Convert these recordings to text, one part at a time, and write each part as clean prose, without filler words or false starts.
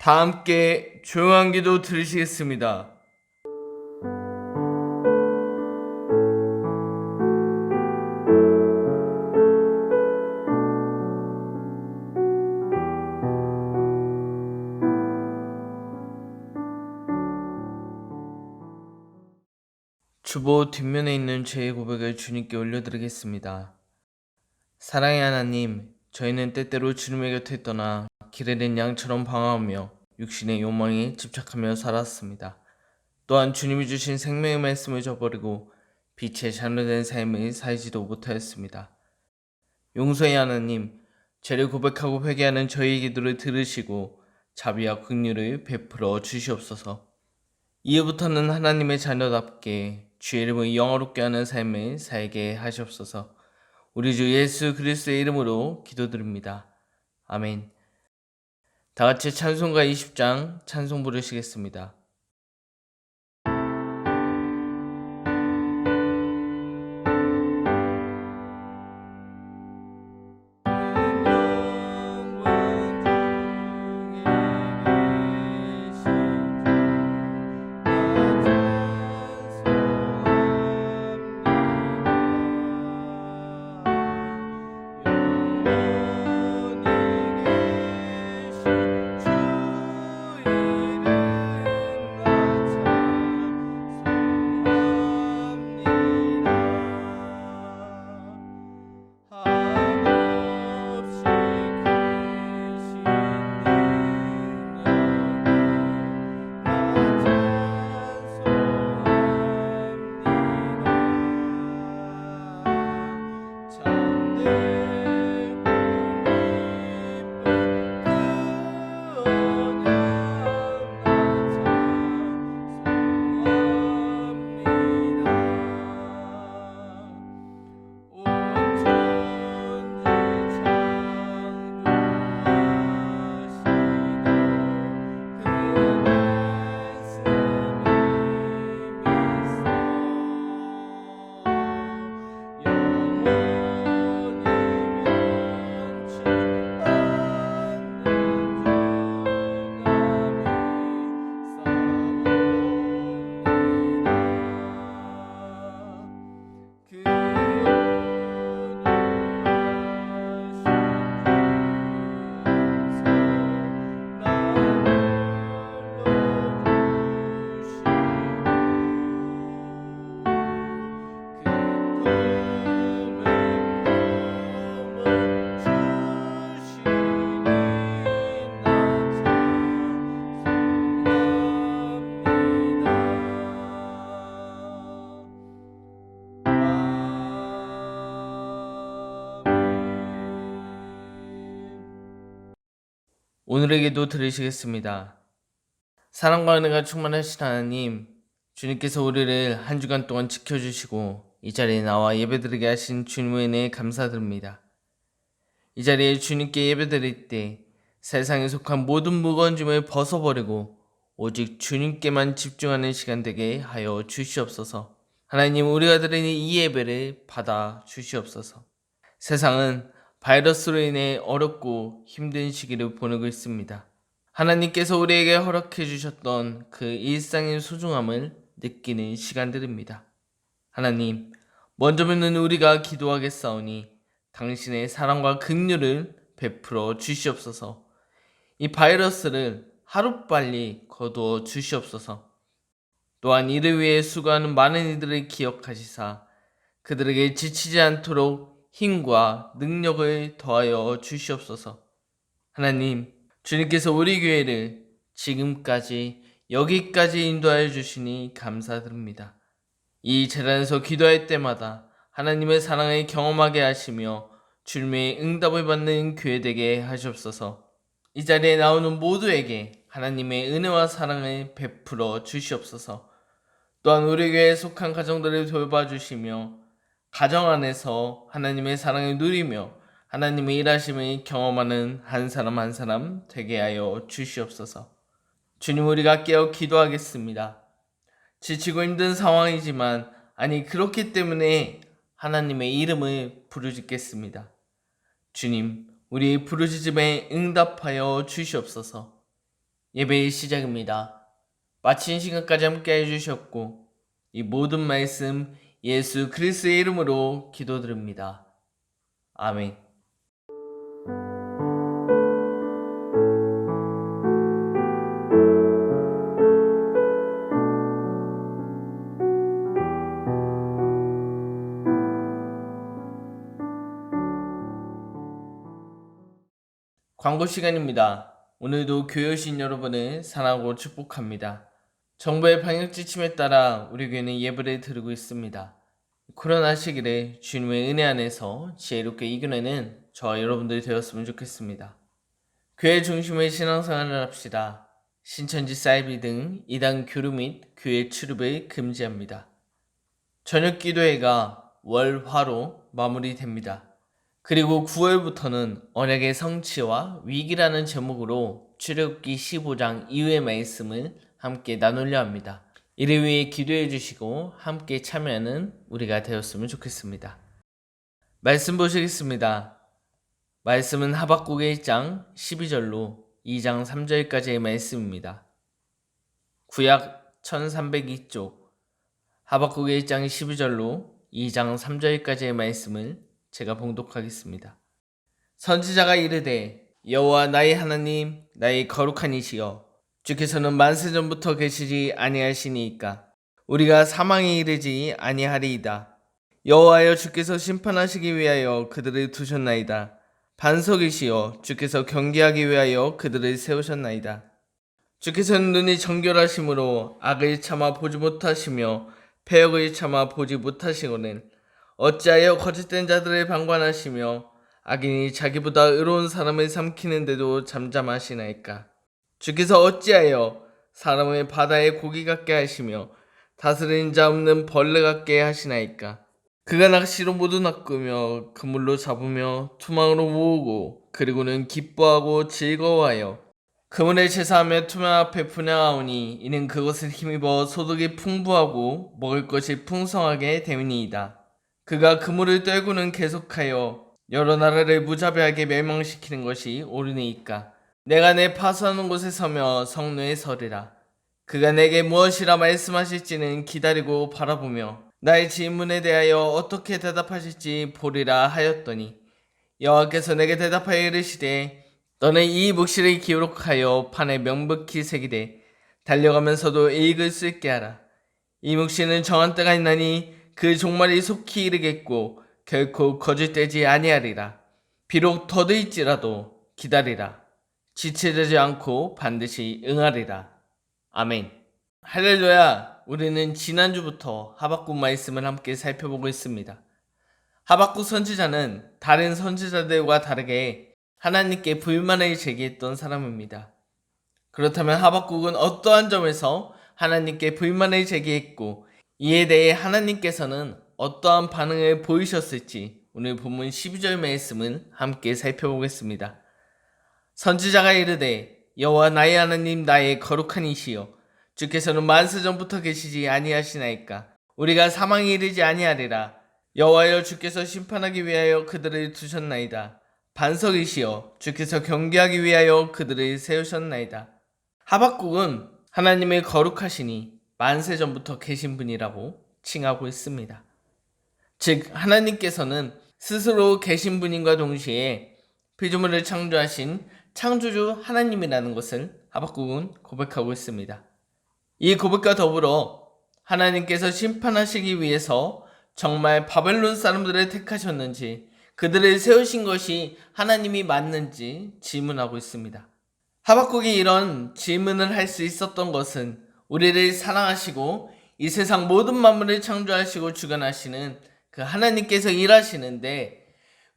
다 함께 조용한 기도 들으시겠습니다. 주보 뒷면에 있는 죄의 고백을 주님께 올려드리겠습니다. 사랑의 하나님, 저희는 때때로 주님의 곁에 떠나 길에 낸 양처럼 방황하며 육신의 욕망에 집착하며 살았습니다. 또한 주님이 주신 생명의 말씀을 저버리고 빛의 자녀된 삶을 살지도 못하였습니다. 용서의 하나님, 죄를 고백하고 회개하는 저희의 기도를 들으시고 자비와 긍휼을 베풀어 주시옵소서. 이후부터는 하나님의 자녀답게 주의 이름을 영화롭게 하는 삶을 살게 하시옵소서. 우리 주 예수 그리스도의 이름으로 기도드립니다. 아멘. 다 같이 찬송가 20장 찬송 부르시겠습니다. 오늘의 기도 들으시겠습니다. 사랑과 은혜가 충만하신 하나님, 주님께서 우리를 한 주간 동안 지켜주시고 이 자리에 나와 예배드리게 하신 주님의 은혜에 감사드립니다. 이 자리에 주님께 예배드릴 때 세상에 속한 모든 무거운 짐을 벗어버리고 오직 주님께만 집중하는 시간 되게 하여 주시옵소서. 하나님, 우리가 드리는 이 예배를 받아 주시옵소서. 세상은 바이러스로 인해 어렵고 힘든 시기를 보내고 있습니다. 하나님께서 우리에게 허락해 주셨던 그 일상의 소중함을 느끼는 시간들입니다. 하나님, 먼저 묻는 우리가 기도하겠사오니 당신의 사랑과 긍휼을 베풀어 주시옵소서. 이 바이러스를 하루빨리 거두어 주시옵소서. 또한 이를 위해 수고하는 많은 이들을 기억하시사 그들에게 지치지 않도록 힘과 능력을 더하여 주시옵소서. 하나님, 주님께서 우리 교회를 지금까지 여기까지 인도하여 주시니 감사드립니다. 이 재단에서 기도할 때마다 하나님의 사랑을 경험하게 하시며 주님의 응답을 받는 교회 되게 하시옵소서. 이 자리에 나오는 모두에게 하나님의 은혜와 사랑을 베풀어 주시옵소서. 또한 우리 교회에 속한 가정들을 돌봐주시며 가정 안에서 하나님의 사랑을 누리며 하나님의 일하심을 경험하는 한 사람 한 사람 되게 하여 주시옵소서. 주님, 우리가 깨어 기도하겠습니다. 지치고 힘든 상황이지만 그렇기 때문에 하나님의 이름을 부르짖겠습니다. 주님, 우리 부르짖음에 응답하여 주시옵소서. 예배의 시작입니다. 마친 시간까지 함께 해주셨고 이 모든 말씀 예수 그리스도의 이름으로 기도드립니다. 아멘. 광고 시간입니다. 오늘도 교회 오신 여러분을 사랑하고 축복합니다. 정부의 방역 지침에 따라 우리 교회는 예배를 드리고 있습니다. 코로나 시기를 주님의 은혜 안에서 지혜롭게 이겨내는 저와 여러분들이 되었으면 좋겠습니다. 교회 중심의 신앙생활을 합시다. 신천지 사이비 등 이단 교류 및 교회 출입을 금지합니다. 저녁 기도회가 월, 화로 마무리됩니다. 그리고 9월부터는 언약의 성취와 위기라는 제목으로 출애굽기 15장 이후의 말씀을 함께 나누려 합니다. 이를 위해 기도해 주시고 함께 참여하는 우리가 되었으면 좋겠습니다. 말씀 보시겠습니다. 말씀은 하박국의 1장 12절로 2장 3절까지의 말씀입니다. 구약 1302쪽 하박국의 1장 12절로 2장 3절까지의 말씀을 제가 봉독하겠습니다. 선지자가 이르되 여호와 나의 하나님 나의 거룩한 이시여 주께서는 만세전부터 계시지 아니하시니이까 우리가 사망에 이르지 아니하리이다. 여호와여 주께서 심판하시기 위하여 그들을 두셨나이다. 반석이시여 주께서 경계하기 위하여 그들을 세우셨나이다. 주께서는 눈이 정결하심으로 악을 참아 보지 못하시며 패역을 참아 보지 못하시거늘 어찌하여 거짓된 자들을 방관하시며 악인이 자기보다 의로운 사람을 삼키는데도 잠잠하시나이까. 주께서 어찌하여 사람을 바다의 고기 같게 하시며 다스리는 자 없는 벌레 같게 하시나이까. 그가 낚시로 모두 낚으며 그물로 잡으며 투망으로 모으고 그리고는 기뻐하고 즐거워하여 그물을 제사하며 투망 앞에 분양하오니 이는 그것을 힘입어 소득이 풍부하고 먹을 것이 풍성하게 됨이니이다. 그가 그물을 떨고는 계속하여 여러 나라를 무자비하게 멸망시키는 것이 옳으니이까. 내가 내 파수하는 곳에 서며 성루에 서리라. 그가 내게 무엇이라 말씀하실지는 기다리고 바라보며 나의 질문에 대하여 어떻게 대답하실지 보리라 하였더니 여호와께서 내게 대답하여 이르시되 너는 이 묵시를 기록하여 판에 명백히 새기되 달려가면서도 읽을 수 있게 하라. 이 묵시는 정한 때가 있나니 그 종말이 속히 이르겠고 결코 거짓되지 아니하리라. 비록 더딜지라도 기다리라. 지체되지 않고 반드시 응하리라. 아멘. 할렐루야. 우리는 지난주부터 하박국 말씀을 함께 살펴보고 있습니다. 하박국 선지자는 다른 선지자들과 다르게 하나님께 불만을 제기했던 사람입니다. 그렇다면 하박국은 어떠한 점에서 하나님께 불만을 제기했고 이에 대해 하나님께서는 어떠한 반응을 보이셨을지 오늘 본문 12절 말씀은 함께 살펴보겠습니다. 선지자가 이르되 여호와 나의 하나님 나의 거룩한 이시여 주께서는 만세전부터 계시지 아니하시나이까. 우리가 사망에 이르지 아니하리라. 여호와여 주께서 심판하기 위하여 그들을 두셨나이다. 반석이시여 주께서 경계하기 위하여 그들을 세우셨나이다. 하박국은 하나님의 거룩하시니 만세전부터 계신 분이라고 칭하고 있습니다. 즉 하나님께서는 스스로 계신 분인과 동시에 피조물을 창조하신 창조주 하나님이라는 것을 하박국은 고백하고 있습니다. 이 고백과 더불어 하나님께서 심판하시기 위해서 정말 바벨론 사람들을 택하셨는지 그들을 세우신 것이 하나님이 맞는지 질문하고 있습니다. 하박국이 이런 질문을 할 수 있었던 것은 우리를 사랑하시고 이 세상 모든 만물을 창조하시고 주관하시는 그 하나님께서 일하시는데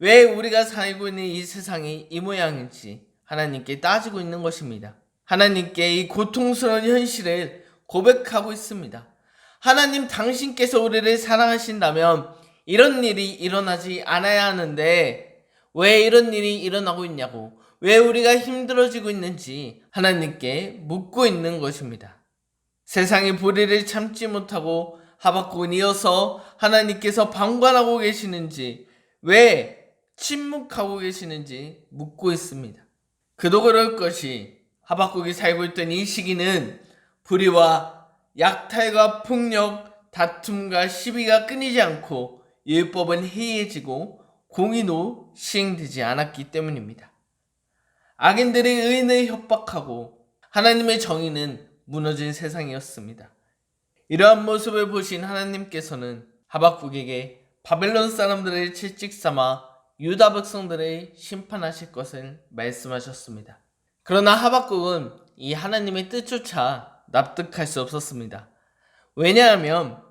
왜 우리가 살고 있는 이 세상이 이 모양인지 하나님께 따지고 있는 것입니다. 하나님께 이 고통스러운 현실을 고백하고 있습니다. 하나님 당신께서 우리를 사랑하신다면 이런 일이 일어나지 않아야 하는데 왜 이런 일이 일어나고 있냐고, 왜 우리가 힘들어지고 있는지 하나님께 묻고 있는 것입니다. 세상의 불의를 참지 못하고 하박국은 이어서 하나님께서 방관하고 계시는지, 왜 침묵하고 계시는지 묻고 있습니다. 그도 그럴 것이 하박국이 살고 있던 이 시기는 불의와 약탈과 폭력, 다툼과 시비가 끊이지 않고 율법은 해이해지고 공의도 시행되지 않았기 때문입니다. 악인들의 의인을 협박하고 하나님의 정의는 무너진 세상이었습니다. 이러한 모습을 보신 하나님께서는 하박국에게 바벨론 사람들을 채찍 삼아 유다 백성들을 심판하실 것을 말씀하셨습니다. 그러나 하박국은 이 하나님의 뜻조차 납득할 수 없었습니다. 왜냐하면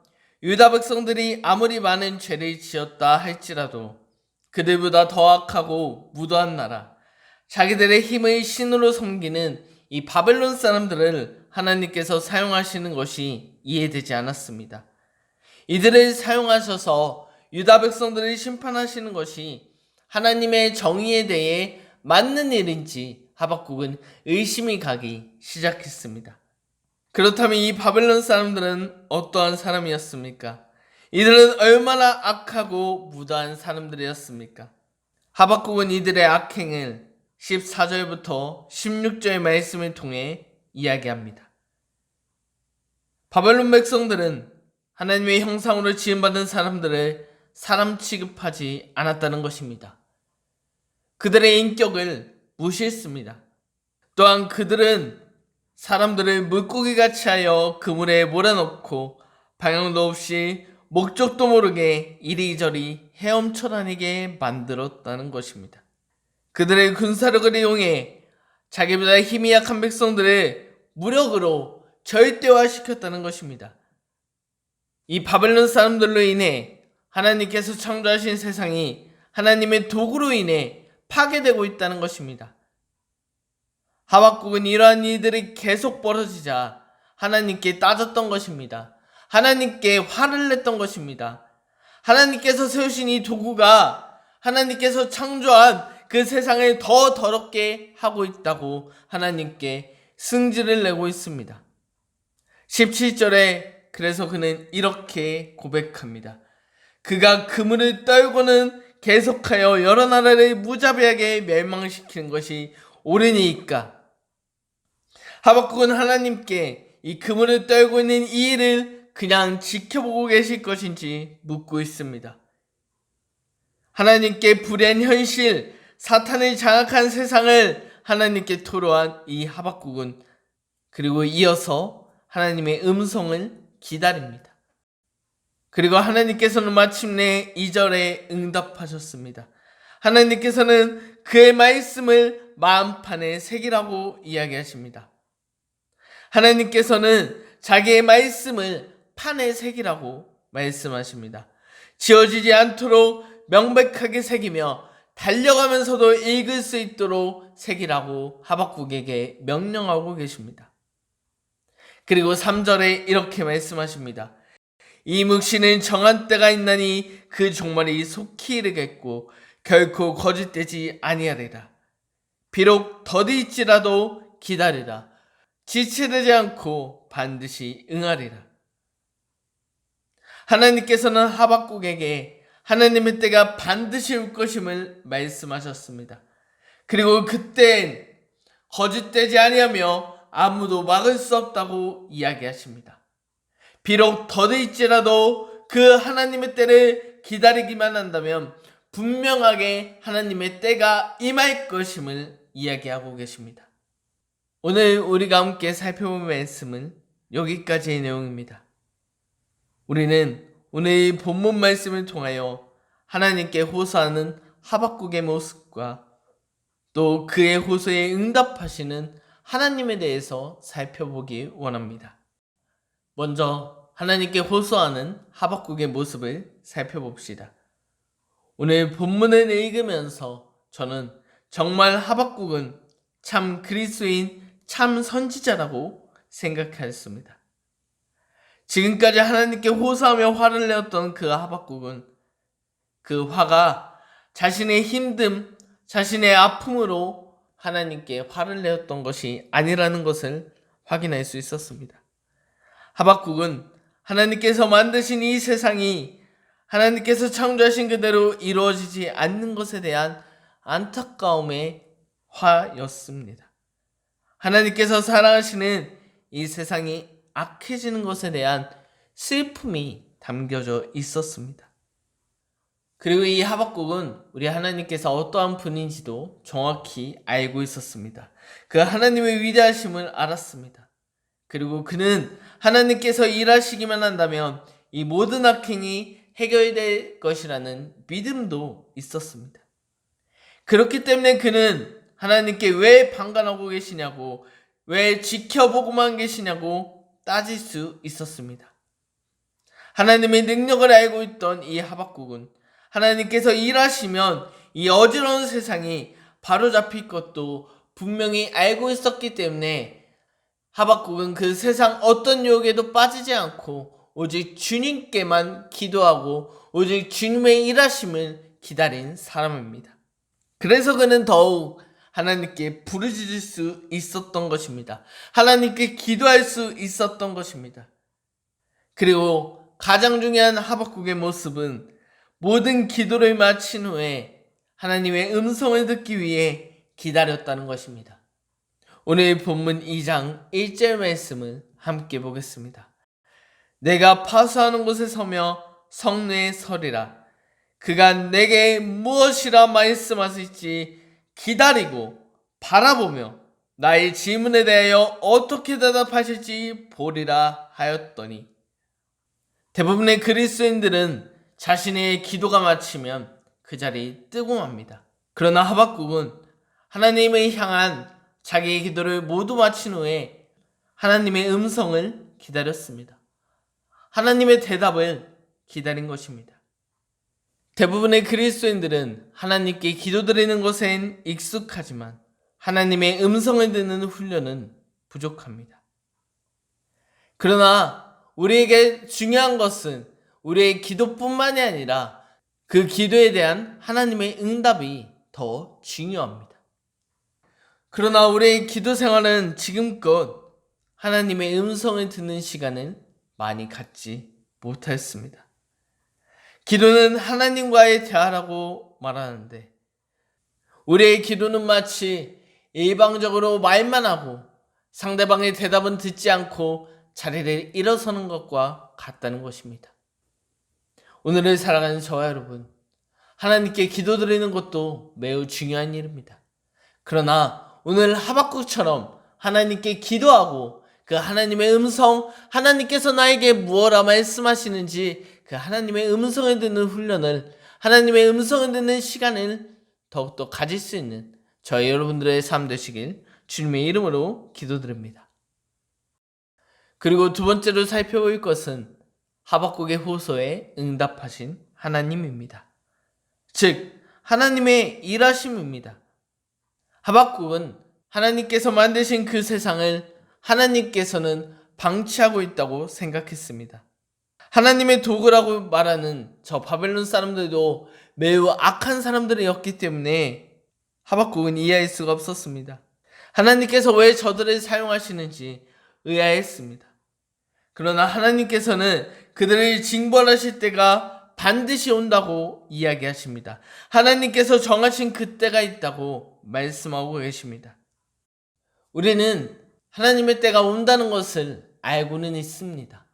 유다 백성들이 아무리 많은 죄를 지었다 할지라도 그들보다 더 악하고 무도한 나라, 자기들의 힘의 신으로 섬기는 이 바벨론 사람들을 하나님께서 사용하시는 것이 이해되지 않았습니다. 이들을 사용하셔서 유다 백성들을 심판하시는 것이 하나님의 정의에 대해 맞는 일인지 하박국은 의심이 가기 시작했습니다. 그렇다면 이 바벨론 사람들은 어떠한 사람이었습니까? 이들은 얼마나 악하고 무도한 사람들이었습니까? 하박국은 이들의 악행을 14절부터 16절의 말씀을 통해 이야기합니다. 바벨론 백성들은 하나님의 형상으로 지음받은 사람들을 사람 취급하지 않았다는 것입니다. 그들의 인격을 무시했습니다. 또한 그들은 사람들을 물고기같이 하여 그물에 몰아넣고 방향도 없이 목적도 모르게 이리저리 헤엄쳐 다니게 만들었다는 것입니다. 그들의 군사력을 이용해 자기보다 힘이 약한 백성들을 무력으로 절대화시켰다는 것입니다. 이 바벨론 사람들로 인해 하나님께서 창조하신 세상이 하나님의 도구로 인해 파괴되고 있다는 것입니다. 하박국은 이러한 일들이 계속 벌어지자 하나님께 따졌던 것입니다. 하나님께 화를 냈던 것입니다. 하나님께서 세우신 이 도구가 하나님께서 창조한 그 세상을 더 더럽게 하고 있다고 하나님께 승질을 내고 있습니다. 17절에 그래서 그는 이렇게 고백합니다. 그가 그물을 떨고는 계속하여 여러 나라를 무자비하게 멸망시키는 것이 옳으니까. 하박국은 하나님께 이 그물을 떨고 있는 이 일을 그냥 지켜보고 계실 것인지 묻고 있습니다. 하나님께 불의한 현실, 사탄을 장악한 세상을 하나님께 토로한 이 하박국은 그리고 이어서 하나님의 음성을 기다립니다. 그리고 하나님께서는 마침내 2절에 응답하셨습니다. 하나님께서는 그의 말씀을 마음판에 새기라고 이야기하십니다. 하나님께서는 자기의 말씀을 판에 새기라고 말씀하십니다. 지워지지 않도록 명백하게 새기며 달려가면서도 읽을 수 있도록 새기라고 하박국에게 명령하고 계십니다. 그리고 3절에 이렇게 말씀하십니다. 이 묵시는 정한 때가 있나니 그 종말이 속히 이르겠고 결코 거짓되지 아니하리라. 비록 더디일지라도 기다리라. 지체되지 않고 반드시 응하리라. 하나님께서는 하박국에게 하나님의 때가 반드시 올 것임을 말씀하셨습니다. 그리고 그때엔 거짓되지 아니하며 아무도 막을 수 없다고 이야기하십니다. 비록 더딜지라도 그 하나님의 때를 기다리기만 한다면 분명하게 하나님의 때가 임할 것임을 이야기하고 계십니다. 오늘 우리가 함께 살펴본 말씀은 여기까지의 내용입니다. 우리는 오늘 본문 말씀을 통하여 하나님께 호소하는 하박국의 모습과 또 그의 호소에 응답하시는 하나님에 대해서 살펴보기 원합니다. 먼저 하나님께 호소하는 하박국의 모습을 살펴봅시다. 오늘 본문을 읽으면서 저는 정말 하박국은 참 그리스도인 참 선지자라고 생각하였습니다. 지금까지 하나님께 호소하며 화를 내었던 그 하박국은 그 화가 자신의 힘듦, 자신의 아픔으로 하나님께 화를 내었던 것이 아니라는 것을 확인할 수 있었습니다. 하박국은 하나님께서 만드신 이 세상이 하나님께서 창조하신 그대로 이루어지지 않는 것에 대한 안타까움의 화였습니다. 하나님께서 사랑하시는 이 세상이 악해지는 것에 대한 슬픔이 담겨져 있었습니다. 그리고 이 하박국은 우리 하나님께서 어떠한 분인지도 정확히 알고 있었습니다. 그 하나님의 위대하심을 알았습니다. 그리고 그는 하나님께서 일하시기만 한다면 이 모든 악행이 해결될 것이라는 믿음도 있었습니다. 그렇기 때문에 그는 하나님께 왜 방관하고 계시냐고, 왜 지켜보고만 계시냐고 따질 수 있었습니다. 하나님의 능력을 알고 있던 이 하박국은 하나님께서 일하시면 이 어지러운 세상이 바로잡힐 것도 분명히 알고 있었기 때문에 하박국은 그 세상 어떤 유혹에도 빠지지 않고 오직 주님께만 기도하고 오직 주님의 일하심을 기다린 사람입니다. 그래서 그는 더욱 하나님께 부르짖을 수 있었던 것입니다. 하나님께 기도할 수 있었던 것입니다. 그리고 가장 중요한 하박국의 모습은 모든 기도를 마친 후에 하나님의 음성을 듣기 위해 기다렸다는 것입니다. 오늘 본문 2장 1절 말씀을 함께 보겠습니다. 내가 파수하는 곳에 서며 성내에 서리라. 그가 내게 무엇이라 말씀하실지 기다리고 바라보며 나의 질문에 대하여 어떻게 대답하실지 보리라 하였더니, 대부분의 그리스도인들은 자신의 기도가 마치면 그 자리 뜨고 맙니다. 그러나 하박국은 하나님을 향한 자기의 기도를 모두 마친 후에 하나님의 음성을 기다렸습니다. 하나님의 대답을 기다린 것입니다. 대부분의 그리스도인들은 하나님께 기도드리는 것엔 익숙하지만 하나님의 음성을 듣는 훈련은 부족합니다. 그러나 우리에게 중요한 것은 우리의 기도뿐만이 아니라 그 기도에 대한 하나님의 응답이 더 중요합니다. 그러나 우리의 기도 생활은 지금껏 하나님의 음성을 듣는 시간을 많이 갖지 못했습니다. 기도는 하나님과의 대화라고 말하는데 우리의 기도는 마치 일방적으로 말만 하고 상대방의 대답은 듣지 않고 자리를 일어서는 것과 같다는 것입니다. 오늘을 살아가는 저와 여러분, 하나님께 기도드리는 것도 매우 중요한 일입니다. 그러나 오늘 하박국처럼 하나님께 기도하고 그 하나님의 음성, 하나님께서 나에게 무엇라 말씀하시는지 그 하나님의 음성을 듣는 훈련을, 하나님의 음성을 듣는 시간을 더욱더 가질 수 있는 저희 여러분들의 삶 되시길 주님의 이름으로 기도드립니다. 그리고 두 번째로 살펴볼 것은 하박국의 호소에 응답하신 하나님입니다. 즉 하나님의 일하심입니다. 하박국은 하나님께서 만드신 그 세상을 하나님께서는 방치하고 있다고 생각했습니다. 하나님의 도구라고 말하는 저 바벨론 사람들도 매우 악한 사람들이었기 때문에 하박국은 이해할 수가 없었습니다. 하나님께서 왜 저들을 사용하시는지 의아했습니다. 그러나 하나님께서는 그들을 징벌하실 때가 반드시 온다고 이야기하십니다. 하나님께서 정하신 그때가 있다고 말씀하고 계십니다. 우리는 하나님의 때가 온다는 것을 알고는 있습니다.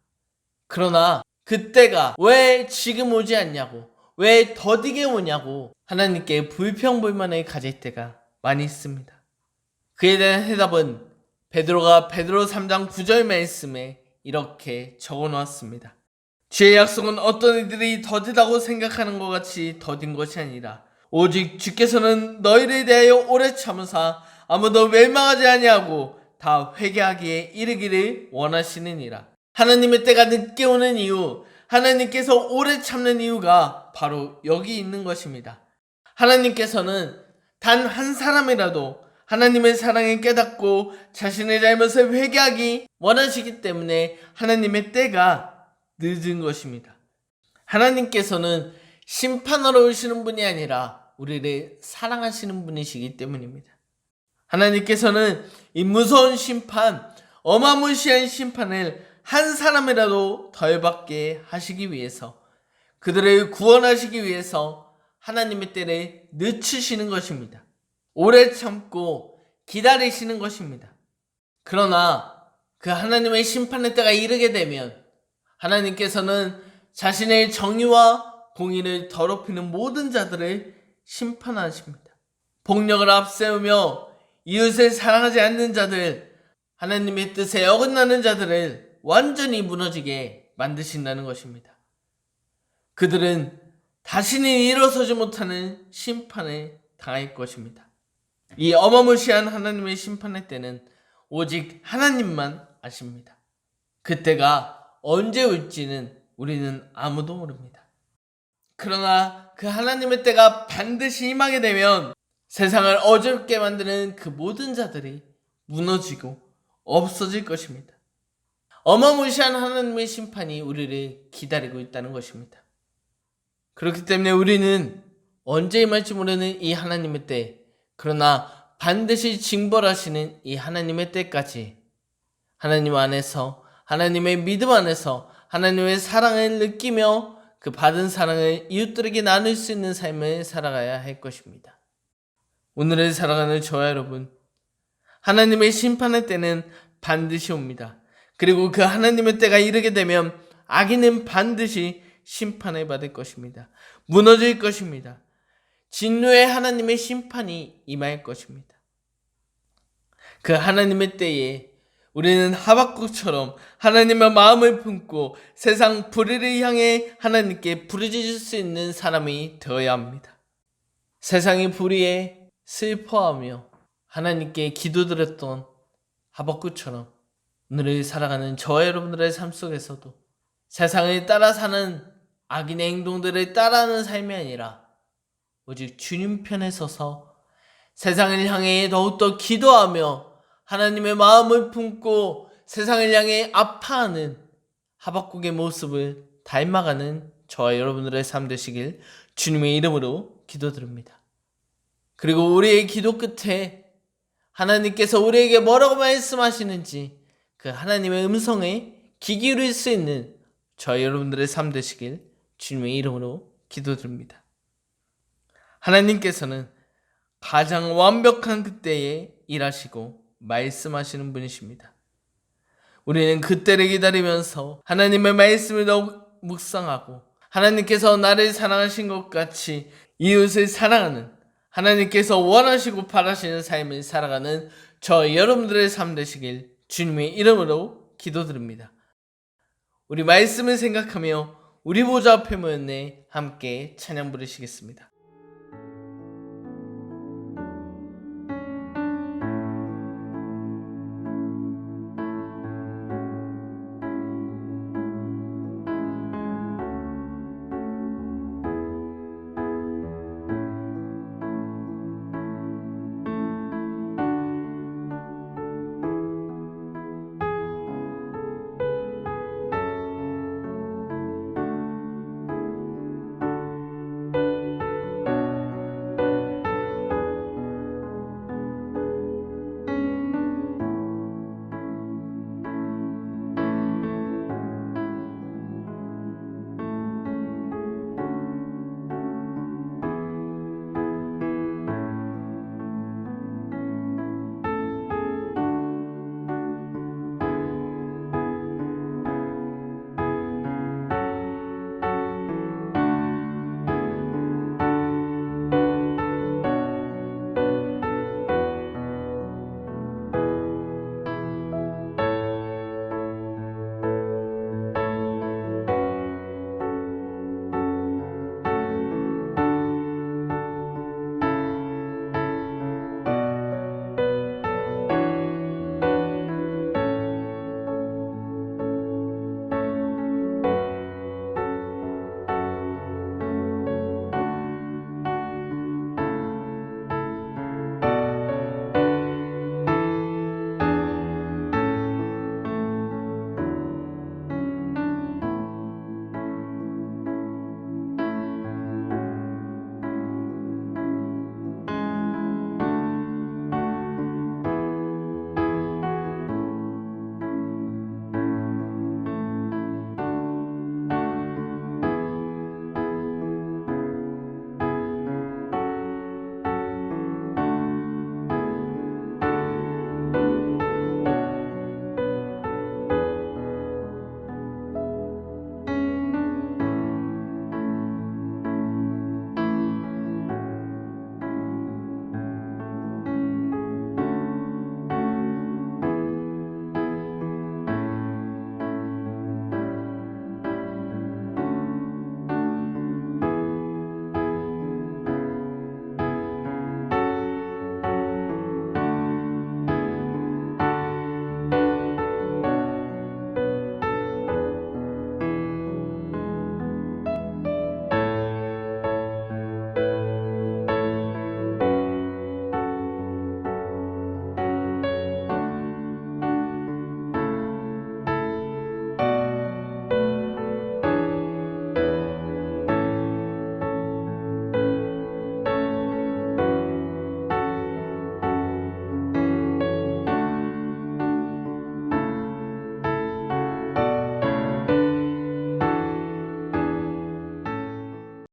그러나 그때가 왜 지금 오지 않냐고, 왜 더디게 오냐고 하나님께 불평불만을 가질 때가 많이 있습니다. 그에 대한 해답은 베드로 3장 9절 말씀에 이렇게 적어놓았습니다. 주의 약속은 어떤 이들이 더디다고 생각하는 것 같이 더딘 것이 아니라 오직 주께서는 너희를 대하여 오래 참으사 아무도 멸망하지 아니하고 다 회개하기에 이르기를 원하시느니라. 하나님의 때가 늦게 오는 이유, 하나님께서 오래 참는 이유가 바로 여기 있는 것입니다. 하나님께서는 단 한 사람이라도 하나님의 사랑을 깨닫고 자신의 잘못을 회개하기 원하시기 때문에 하나님의 때가 늦은 것입니다. 하나님께서는 심판하러 오시는 분이 아니라 우리를 사랑하시는 분이시기 때문입니다. 하나님께서는 이 무서운 심판, 어마무시한 심판을 한 사람이라도 덜 받게 하시기 위해서, 그들을 구원하시기 위해서 하나님의 때를 늦추시는 것입니다. 오래 참고 기다리시는 것입니다. 그러나 그 하나님의 심판의 때가 이르게 되면 하나님께서는 자신의 정의와 공의를 더럽히는 모든 자들을 심판하십니다. 폭력을 앞세우며 이웃을 사랑하지 않는 자들, 하나님의 뜻에 어긋나는 자들을 완전히 무너지게 만드신다는 것입니다. 그들은 다시는 일어서지 못하는 심판을 당할 것입니다. 이 어마무시한 하나님의 심판의 때는 오직 하나님만 아십니다. 그때가 언제 올지는 우리는 아무도 모릅니다. 그러나 그 하나님의 때가 반드시 임하게 되면 세상을 어렵게 만드는 그 모든 자들이 무너지고 없어질 것입니다. 어마무시한 하나님의 심판이 우리를 기다리고 있다는 것입니다. 그렇기 때문에 우리는 언제 임할지 모르는 이 하나님의 때, 그러나 반드시 징벌하시는 이 하나님의 때까지 하나님 안에서, 하나님의 믿음 안에서 하나님의 사랑을 느끼며 그 받은 사랑을 이웃들에게 나눌 수 있는 삶을 살아가야 할 것입니다. 오늘을 살아가는 저와 여러분, 하나님의 심판의 때는 반드시 옵니다. 그리고 그 하나님의 때가 이르게 되면 악인은 반드시 심판을 받을 것입니다. 무너질 것입니다. 진노의 하나님의 심판이 임할 것입니다. 그 하나님의 때에 우리는 하박국처럼 하나님의 마음을 품고 세상 불의를 향해 하나님께 부르짖을 수 있는 사람이 되어야 합니다. 세상의 불의에 슬퍼하며 하나님께 기도드렸던 하박국처럼 오늘을 살아가는 저와 여러분들의 삶 속에서도 세상을 따라 사는 악인의 행동들을 따라하는 삶이 아니라 오직 주님 편에 서서 세상을 향해 더욱더 기도하며 하나님의 마음을 품고 세상을 향해 아파하는 하박국의 모습을 닮아가는 저와 여러분들의 삶 되시길 주님의 이름으로 기도드립니다. 그리고 우리의 기도 끝에 하나님께서 우리에게 뭐라고 말씀하시는지 그 하나님의 음성에 귀 기울일 수 있는 저와 여러분들의 삶 되시길 주님의 이름으로 기도드립니다. 하나님께서는 가장 완벽한 그때에 일하시고 말씀하시는 분이십니다. 우리는 그때를 기다리면서 하나님의 말씀을 더욱 묵상하고 하나님께서 나를 사랑하신 것 같이 이웃을 사랑하는, 하나님께서 원하시고 바라시는 삶을 살아가는 저 여러분들의 삶 되시길 주님의 이름으로 기도드립니다. 우리 말씀을 생각하며 우리 보좌 앞에 모였네 함께 찬양 부르시겠습니다.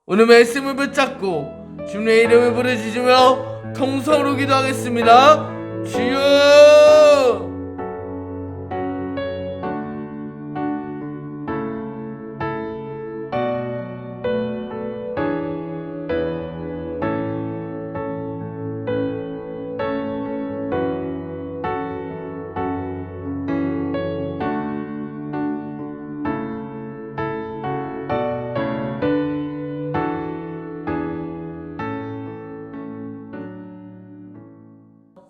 오늘 말씀을 붙잡고 주님의 이름을 부르짖으며 통성으로 기도하겠습니다. 주여!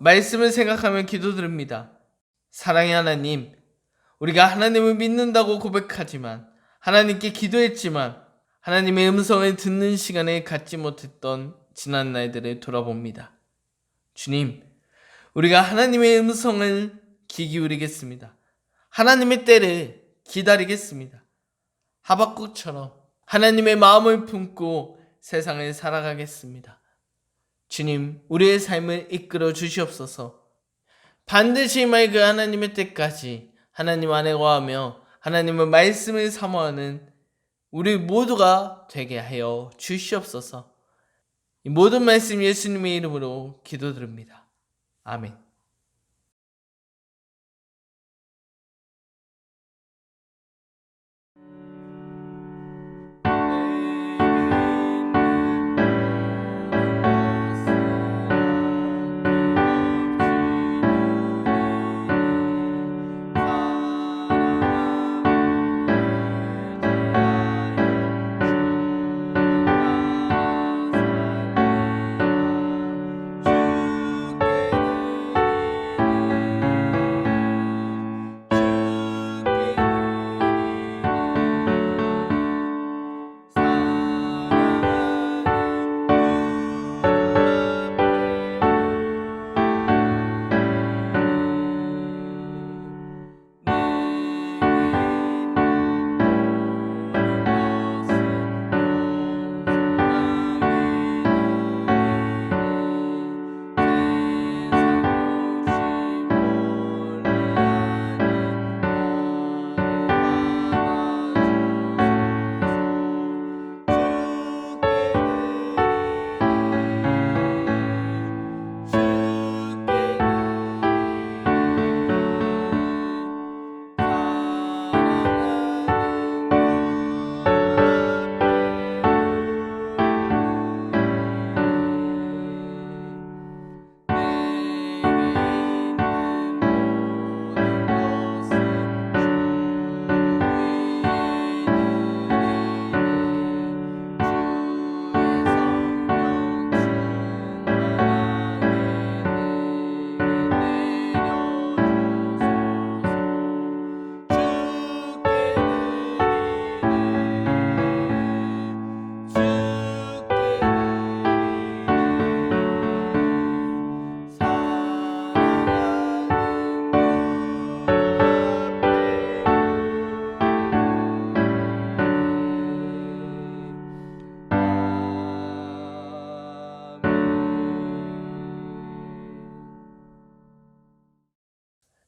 말씀을 생각하며 기도드립니다. 사랑의 하나님, 우리가 하나님을 믿는다고 고백하지만, 하나님께 기도했지만 하나님의 음성을 듣는 시간을 갖지 못했던 지난 날들을 돌아봅니다. 주님, 우리가 하나님의 음성을 귀 기울이겠습니다. 하나님의 때를 기다리겠습니다. 하박국처럼 하나님의 마음을 품고 세상을 살아가겠습니다. 주님, 우리의 삶을 이끌어 주시옵소서. 반드시 그 하나님의 때까지 하나님 안에 거하며 하나님의 말씀을 사모하는 우리 모두가 되게 하여 주시옵소서. 이 모든 말씀 예수님의 이름으로 기도드립니다. 아멘.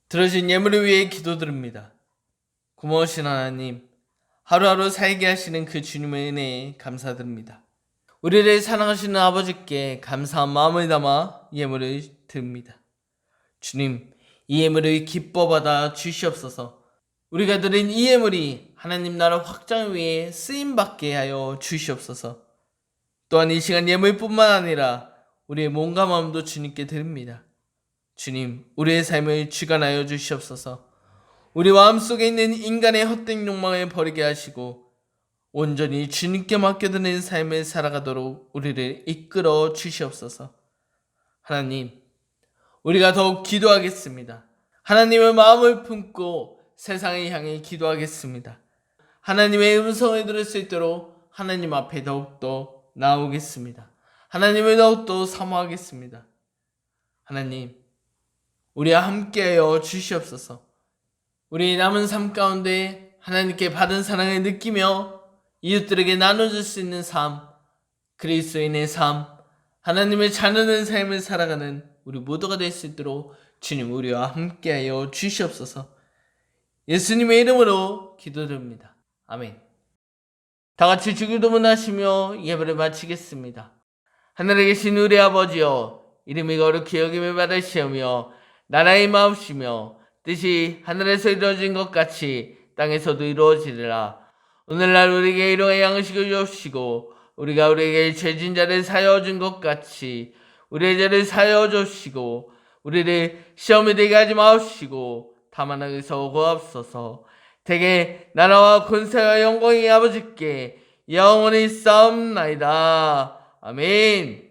들어진 예물을 위해 기도드립니다. 고마우신 하나님, 하루하루 살게 하시는 그 주님의 은혜에 감사드립니다. 우리를 사랑하시는 아버지께 감사한 마음을 담아 예물을 드립니다. 주님, 이 예물을 기뻐 받아 주시옵소서. 우리가 드린 이 예물이 하나님 나라 확장을 위해 쓰임받게 하여 주시옵소서. 또한 이 시간 예물뿐만 아니라 우리의 몸과 마음도 주님께 드립니다. 주님, 우리의 삶을 주관하여 주시옵소서. 우리 마음속에 있는 인간의 헛된 욕망을 버리게 하시고 온전히 주님께 맡겨드리는 삶을 살아가도록 우리를 이끌어 주시옵소서. 하나님, 우리가 더욱 기도하겠습니다. 하나님의 마음을 품고 세상을 향해 기도하겠습니다. 하나님의 음성을 들을 수 있도록 하나님 앞에 더욱더 나오겠습니다. 하나님을 더욱더 사모하겠습니다. 하나님, 우리와 함께하여 주시옵소서. 우리 남은 삶 가운데 하나님께 받은 사랑을 느끼며 이웃들에게 나눠줄 수 있는 삶, 그리스도인의 삶, 하나님의 자녀된 삶을 살아가는 우리 모두가 될 수 있도록 주님 우리와 함께하여 주시옵소서. 예수님의 이름으로 기도드립니다. 아멘. 다 같이 주기도문 하시며 예배를 마치겠습니다. 하늘에 계신 우리 아버지여, 이름이 거룩히 여김을 받으시오며 나라의 마옵시며 뜻이 하늘에서 이루어진 것 같이 땅에서도 이루어지리라. 오늘날 우리에게 일용할 양식을 주옵시고 우리가 우리에게 죄진 자를 사하여 준 것 같이 우리의 죄를 사하여 주옵시고 우리를 시험에 들게 하지 마옵시고 다만 악에서 구하옵소서. 대개 나라와 권세와 영광이 아버지께 영원히 싸움나이다. 아멘.